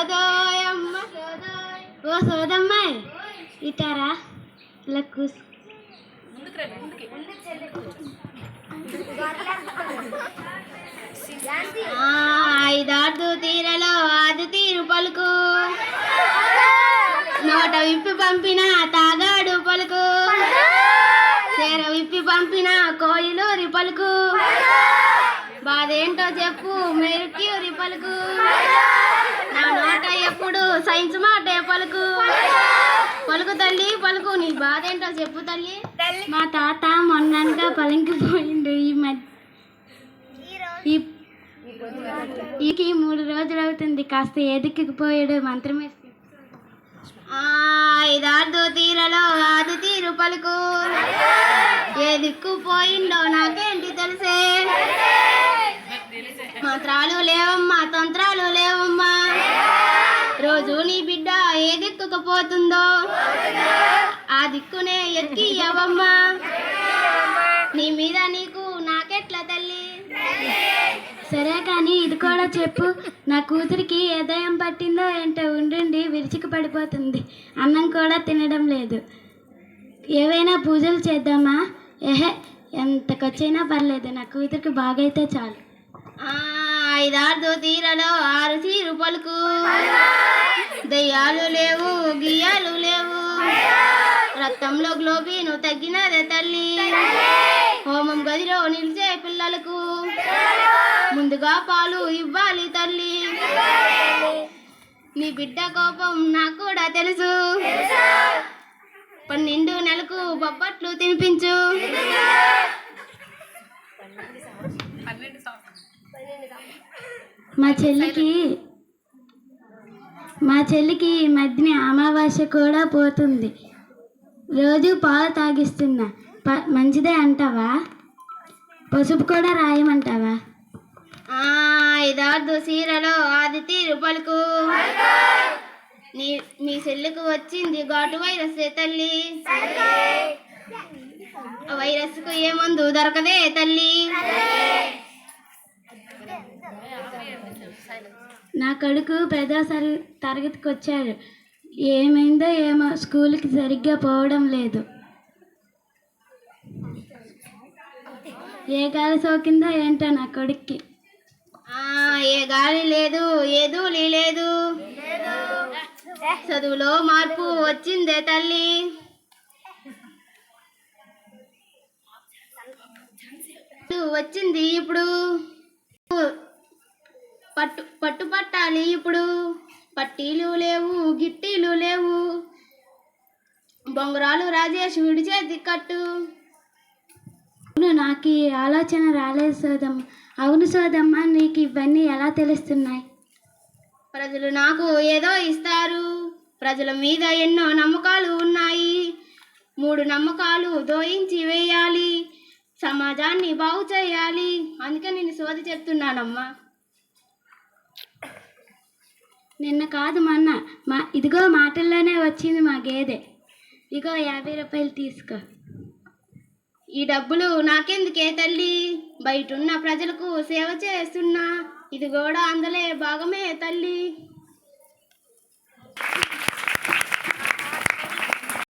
సోదోయమ్మ ఓ సోదమ్మాయి ఇటారా ఇలా కూసు ఐదార్దు తీరలో ఆది తీరు పలుకు నోట విప్పి పంపిన తాగాడు పలుకు చీర విప్పి పంపిన కోయిలూరి పలుకు బాధేంటో చెప్పు మెరుక్యూరి పలుకు నా నోట ఎప్పుడు సైన్స్ మాటే పలుకు పలుకు తల్లి పలుకు నీ బాధ ఏంటో చెప్పు తల్లి. మా తాత మొన్నగా పలింకిపోయిండు ఈకి 3 రోజులు అవుతుంది. కాస్త ఎదిక్కిపోయాడు మంత్రం వేసి. ఐదార్దు తీరలో ఆది తీరు పలుకు ఏ దిక్కుపోయిందో నాకేంటి తెలిసే. మంత్రాలు లేవమ్మా తంత్రాలు లేవమ్మా రోజు నీ బిడ్డ ఏ దిక్కుకపోతుందో ఆ దిక్కునే ఎత్తి అవ్వమ్మా నీ మీద నీకు నాకెట్లా తల్లి. సరే కానీ ఇది కూడా చెప్పు, నా కూతురికి ఏ దయం పట్టిందో ఏంటో ఉండి విరిచికి పడిపోతుంది. అన్నం కూడా తినడం లేదు. ఏవైనా పూజలు చేద్దామా? ఎంత ఖర్చైనా పర్లేదు, నా కూతురికి బాగైతే చాలు. ఐదార్దు తీరలో 6 తీరు పలుకు దయ్యాలు లేవు గియ్యాలు లేవు రక్తంలో గ్లోబీను తగ్గినదే తల్లి. హోమం గదిలో నిలిచే పిల్లలకు ముందుగా పాలు ఇవ్వాలి తల్లి. నీ బిడ్డ కోపం నాకు కూడా తెలుసు. 12 నెలలకు బొబ్బట్లు తినిపించు. మా చెల్లికి ఈ మధ్యన అమావాస్య కూడా పోతుంది. రోజు పాలు తాగిస్తున్నా. మంచిదే అంటావా? పసుపు కూడా రాయమంటావా? ఐదార్దు సీరలో ఆది తీరు పలుకు మీ చెల్లికి వచ్చింది ఘాటు వైరస్ తల్లి. వైరస్కు ఏ మందు దొరకదే తల్లి. నా కొడుకు పెద్ద తరగతికి వచ్చాడు. ఏమైందో ఏమో స్కూల్కి సరిగ్గా పోవడం లేదు. ఏ గాలి సోకిందో ఏంటో నా కొడుక్కి. ఏ గాలి లేదు ఏ ధూళి లేదు. చదువులో మార్పు వచ్చిందే తల్లి. వచ్చింది ఇప్పుడు పట్టు పట్టాలి. ఇప్పుడు పట్టీలు లేవు గిట్టీలు లేవు. బొంగరాలు రాజేష్ విడి చేతి కట్టు. నాకు ఈ ఆలోచన రాలేదు సోదమ్మ. అవును సోదమ్మ, నీకు ఇవన్నీ ఎలా తెలుస్తున్నాయి? ప్రజలు నాకు ఏదో ఇస్తారు. ప్రజల మీద ఎన్నో నమ్మకాలు ఉన్నాయి. 3 నమ్మకాలు దోయించి వేయాలి. సమాజాన్ని బాగు చేయాలి. అందుకే నేను సోది చెప్తున్నానమ్మా. నిన్న కాదు మొన్న ఇదిగో మాటల్లోనే వచ్చింది మా గేదె. ఇగో 50 రూపాయలు తీసుకో. ఈ డబ్బులు నాకెందుకే తల్లి? బయటున్న ప్రజలకు సేవ చేస్తున్నా. ఇది కూడా అందులో భాగమే తల్లి.